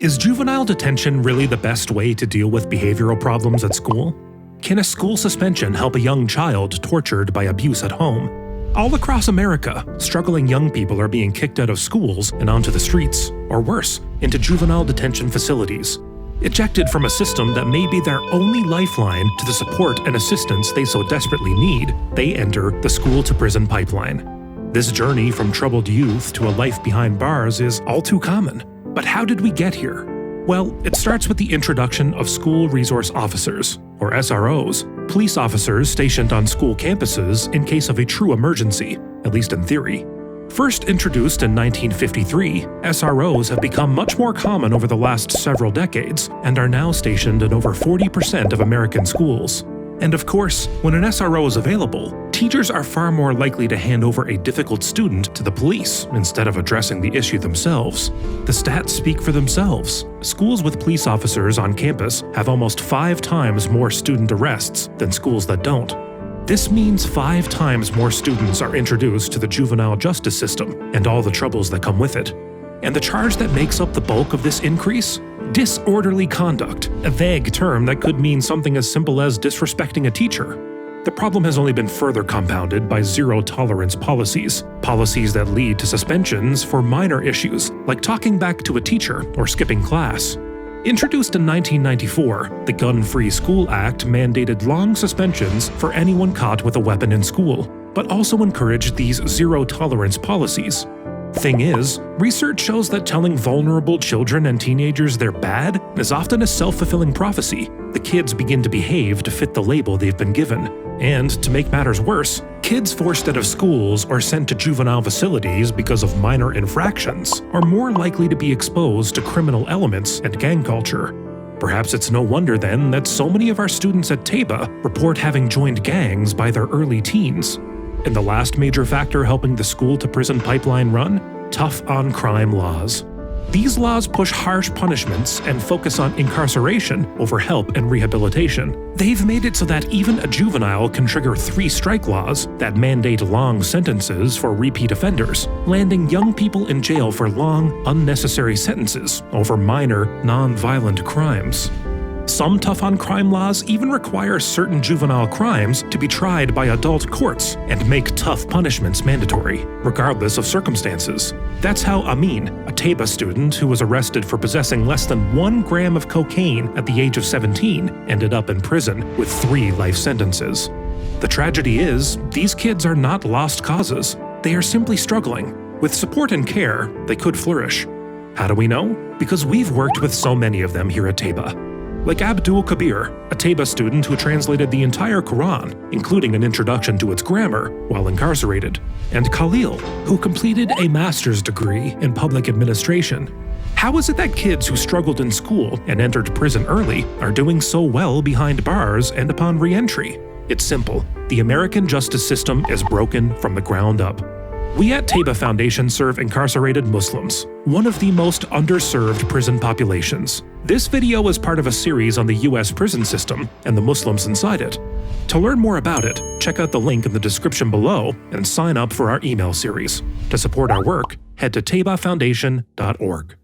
Is juvenile detention really the best way to deal with behavioral problems at school? Can a school suspension help a young child tortured by abuse at home? All across America, struggling young people are being kicked out of schools and onto the streets, or worse, into juvenile detention facilities. Ejected from a system that may be their only lifeline to the support and assistance they so desperately need, they enter the school-to-prison pipeline. This journey from troubled youth to a life behind bars is all too common. But how did we get here? Well, it starts with the introduction of school resource officers, or SROs, police officers stationed on school campuses in case of a true emergency, at least in theory. First introduced in 1953, SROs have become much more common over the last several decades and are now stationed in over 40% of American schools. And of course, when an SRO is available, teachers are far more likely to hand over a difficult student to the police instead of addressing the issue themselves. The stats speak for themselves. Schools with police officers on campus have almost 5 times more student arrests than schools that don't. This means 5 times more students are introduced to the juvenile justice system and all the troubles that come with it. And the charge that makes up the bulk of this increase? Disorderly conduct, a vague term that could mean something as simple as disrespecting a teacher. The problem has only been further compounded by zero-tolerance policies that lead to suspensions for minor issues like talking back to a teacher or skipping class. Introduced in 1994, the Gun-Free School Act mandated long suspensions for anyone caught with a weapon in school, but also encouraged these zero-tolerance policies. Thing is, research shows that telling vulnerable children and teenagers they're bad is often a self-fulfilling prophecy. The kids begin to behave to fit the label they've been given. And, to make matters worse, kids forced out of schools or sent to juvenile facilities because of minor infractions are more likely to be exposed to criminal elements and gang culture. Perhaps it's no wonder then that so many of our students at TABA report having joined gangs by their early teens. And the last major factor helping the school-to-prison pipeline run? Tough on crime laws. These laws push harsh punishments and focus on incarceration over help and rehabilitation. They've made it so that even a juvenile can trigger 3 strike laws that mandate long sentences for repeat offenders, landing young people in jail for long, unnecessary sentences over minor, non-violent crimes. Some tough-on-crime laws even require certain juvenile crimes to be tried by adult courts and make tough punishments mandatory, regardless of circumstances. That's how Amin, a TABA student who was arrested for possessing less than 1 gram of cocaine at the age of 17, ended up in prison with 3 life sentences. The tragedy is, these kids are not lost causes. They are simply struggling. With support and care, they could flourish. How do we know? Because we've worked with so many of them here at TABA. Like Abdul Kabir, a TABA student who translated the entire Quran, including an introduction to its grammar, while incarcerated, and Khalil, who completed a master's degree in public administration. How is it that kids who struggled in school and entered prison early are doing so well behind bars and upon re-entry? It's simple. The American justice system is broken from the ground up. We at TABA Foundation serve incarcerated Muslims, one of the most underserved prison populations. This video is part of a series on the US prison system and the Muslims inside it. To learn more about it, check out the link in the description below and sign up for our email series. To support our work, head to tabafoundation.org.